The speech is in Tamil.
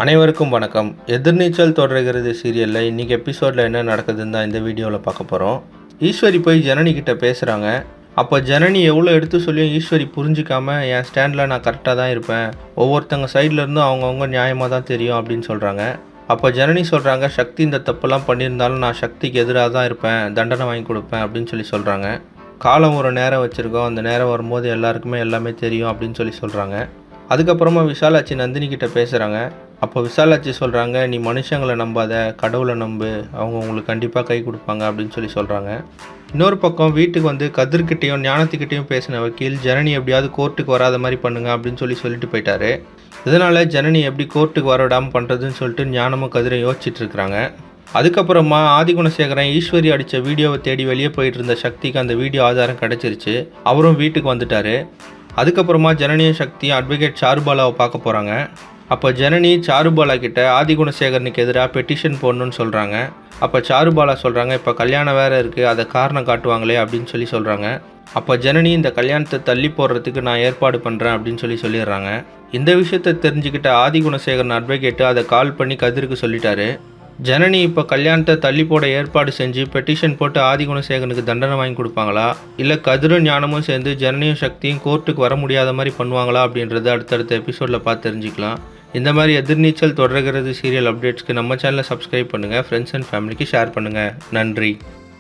அனைவருக்கும் வணக்கம். எதிர்நீச்சல் தொடர்கிறது சீரியலில் இன்றைக்கி எபிசோடில் என்ன நடக்குதுன்னு தான் இந்த வீடியோவில் பார்க்க போகிறோம். ஈஸ்வரி போய் ஜனனி கிட்ட பேசுகிறாங்க. அப்போ ஜனனி எவ்வளோ எடுத்து சொல்லியும் ஈஸ்வரி புரிஞ்சிக்காமல் என் ஸ்டாண்டில் நான் கரெக்டாக தான் இருப்பேன், ஒவ்வொருத்தங்க சைட்லேருந்தும் அவங்கவுங்க நியாயமாக தான் தெரியும் அப்படின்னு சொல்கிறாங்க. அப்போ ஜனனி சொல்கிறாங்க, சக்தி இந்த தப்புலாம் பண்ணியிருந்தாலும் நான் சக்திக்கு எதிராக தான் இருப்பேன், தண்டனை வாங்கி கொடுப்பேன் அப்படின்னு சொல்கிறாங்க. காலம் ஒரு நேரம் வச்சுருக்கோம், அந்த நேரம் வரும்போது எல்லாருக்குமே எல்லாமே தெரியும் அப்படின்னு சொல்கிறாங்க. அதுக்கப்புறமா விஷாலாட்சி நந்தினி கிட்ட பேசுகிறாங்க. அப்போ விஷாலாட்சி சொல்கிறாங்க, நீ மனுஷங்களை நம்பாத, கடவுளை நம்பு, அவங்க உங்களுக்கு கண்டிப்பாக கை கொடுப்பாங்க அப்படின்னு சொல்கிறாங்க. இன்னொரு பக்கம் வீட்டுக்கு வந்து கதிர்கிட்டையும் ஞானத்துக்கிட்டையும் பேசின வக்கீல் ஜனனி எப்படியாவது கோர்ட்டுக்கு வராத மாதிரி பண்ணுங்க அப்படின்னு சொல்லிட்டு போயிட்டாரு. இதனால் ஜனனி எப்படி கோர்ட்டுக்கு வரவிடாமல் பண்ணுறதுன்னு சொல்லிட்டு ஞானமும் கதிரையும் யோசிச்சுட்டு இருக்கிறாங்க. அதுக்கப்புறமா ஆதிகுணசேகரன் ஈஸ்வரி அடித்த வீடியோவை தேடி வெளியே போயிட்டு இருந்த சக்திக்கு அந்த வீடியோ ஆதாரம் கிடச்சிருச்சு. அவரும் வீட்டுக்கு வந்துட்டார். அதுக்கப்புறமா ஜனனியும் சக்தியும் அட்வொகேட் சாருபாலாவை பார்க்க போகிறாங்க. அப்போ ஜனனி சாருபாலா கிட்ட ஆதிகுணசேகரனுக்கு எதிராக பெட்டிஷன் போடணும்னு சொல்கிறாங்க. அப்போ சாருபாலா சொல்கிறாங்க, இப்போ கல்யாணம் வேறு இருக்குது, அதை காரணம் காட்டுவாங்களே அப்படின்னு சொல்கிறாங்க. அப்போ ஜனனி இந்த கல்யாணத்தை தள்ளி போடுறதுக்கு நான் ஏற்பாடு பண்ணுறேன் அப்படின்னு சொல்லிடுறாங்க. இந்த விஷயத்தை தெரிஞ்சுக்கிட்ட ஆதிகுணசேகரன் அட்வொகேட்டு அதை கால் பண்ணி கதிருக்கு சொல்லிட்டாரு. ஜனனி இப்போ கல்யாணத்தை தள்ளி போட ஏற்பாடு செஞ்சு பெட்டிஷன் போட்டு ஆதிகுணசேகரனுக்கு தண்டனை வாங்கி கொடுப்பாங்களா, இல்லை கதிரும் ஞானமும் சேர்ந்து ஜனனியும் சக்தியும் கோர்ட்டுக்கு வர முடியாத மாதிரி பண்ணுவாங்களா அப்படின்றத அடுத்தடுத்த எபிசோடில் பார்த்து தெரிஞ்சுக்கலாம். இந்த மாதிரி எதிர்நீச்சல் தொடர்கிறது சீரியல் அப்டேட்ஸ்க்கு நம்ம சேனலை சப்ஸ்கிரைப் பண்ணுங்கள், ஃப்ரெண்ட்ஸ் அண்ட் ஃபேமிலிக்கு ஷேர் பண்ணுங்கள். நன்றி.